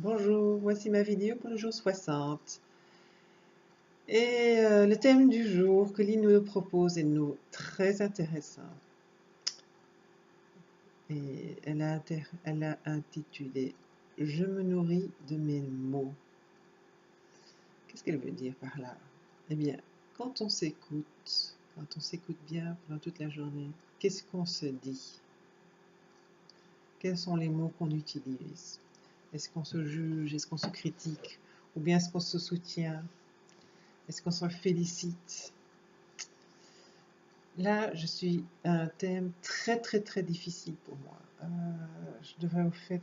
Bonjour, voici ma vidéo pour le jour 60. Et le thème du jour que Lynn nous propose est très intéressant. Et elle a intitulé « Je me nourris de mes mots ». Qu'est-ce qu'elle veut dire par là? Eh bien, quand on s'écoute bien pendant toute la journée, qu'est-ce qu'on se dit? Quels sont les mots qu'on utilise? Est-ce qu'on se juge? Est-ce qu'on se critique? Ou bien est-ce qu'on se soutient? Est-ce qu'on se félicite? Là, je suis à un thème très difficile pour moi. Je devrais au fait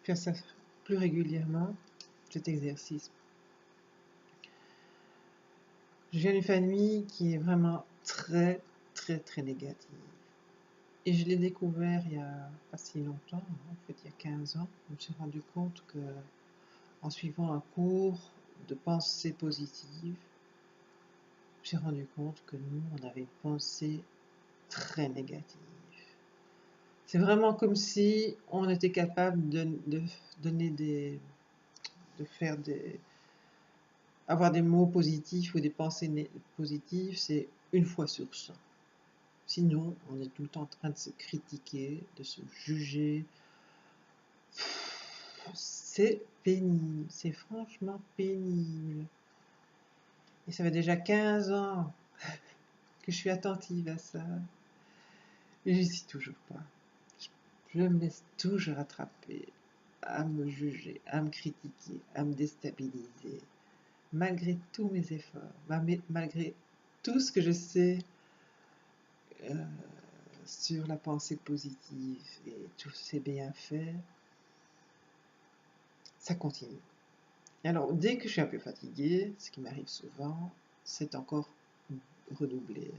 faire ça plus régulièrement, cet exercice. Je viens d'une famille qui est vraiment très négative. Et je l'ai découvert il y a pas si longtemps, en fait il y a 15 ans. Je me suis rendu compte que, en suivant un cours de pensée positive, j'ai rendu compte que nous, on avait une pensée très négative. C'est vraiment comme si on était capable de donner avoir des mots positifs ou des pensées positives, c'est une fois sur 100. Sinon, on est tout le temps en train de se critiquer, de se juger. C'est pénible, c'est franchement pénible. Et ça fait déjà 15 ans que je suis attentive à ça. Et j'y suis toujours pas. Je me laisse toujours attraper à me juger, à me critiquer, à me déstabiliser, malgré tous mes efforts, malgré tout ce que je sais euh, sur la pensée positive et tous ses bienfaits, ça continue. Alors, dès que je suis un peu fatiguée, ce qui m'arrive souvent, c'est encore redoublé.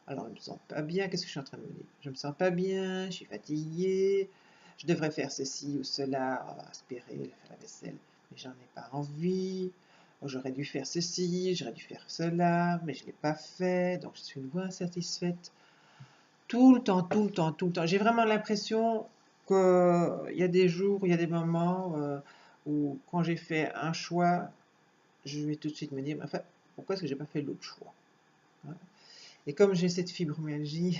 Alors, je me sens pas bien, qu'est-ce que je suis en train de me dire? Je me sens pas bien, je suis fatiguée, je devrais faire ceci ou cela, aspirer, faire la vaisselle, mais j'en ai pas envie. J'aurais dû faire ceci, j'aurais dû faire cela, mais je ne l'ai pas fait, donc je suis une fois insatisfaite. Tout le temps. J'ai vraiment l'impression qu'il y a des jours, il y a des moments où quand j'ai fait un choix, je vais tout de suite me dire, enfin, pourquoi est-ce que j'ai pas fait l'autre choix? Et comme j'ai cette fibromyalgie,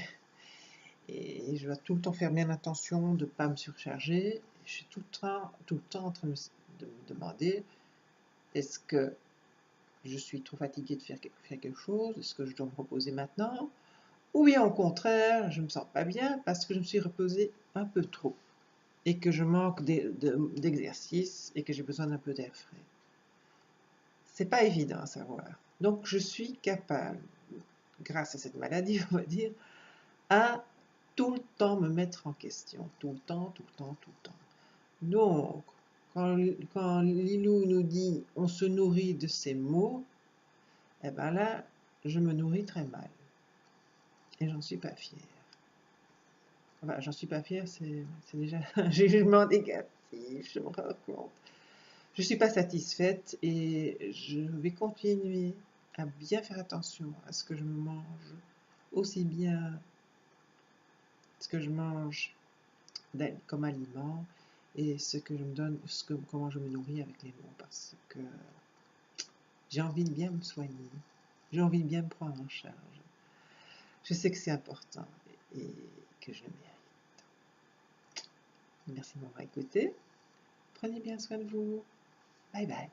et je dois tout le temps faire bien attention de ne pas me surcharger, je suis tout le temps en train de me demander, est-ce que je suis trop fatiguée de faire quelque chose? Est-ce que je dois me reposer maintenant? Ou bien au contraire, je ne me sens pas bien parce que je me suis reposée un peu trop et que je manque d'exercice et que j'ai besoin d'un peu d'air frais. C'est pas évident à savoir. Donc je suis capable, grâce à cette maladie, on va dire, à tout le temps me mettre en question. Tout le temps. Donc, quand Lilou nous dit « on se nourrit de ces mots », eh bien là, je me nourris très mal. Et j'en suis pas fière. Enfin, j'en suis pas fière, c'est déjà un jugement négatif, je me rends compte. Je suis pas satisfaite et je vais continuer à bien faire attention à ce que je mange, aussi bien ce que je mange comme aliment et ce que je me donne, comment je me nourris avec les mots, parce que j'ai envie de bien me soigner, j'ai envie de bien me prendre en charge. Je sais que c'est important et que je le mérite. Merci de m'avoir écouté. Prenez bien soin de vous. Bye bye.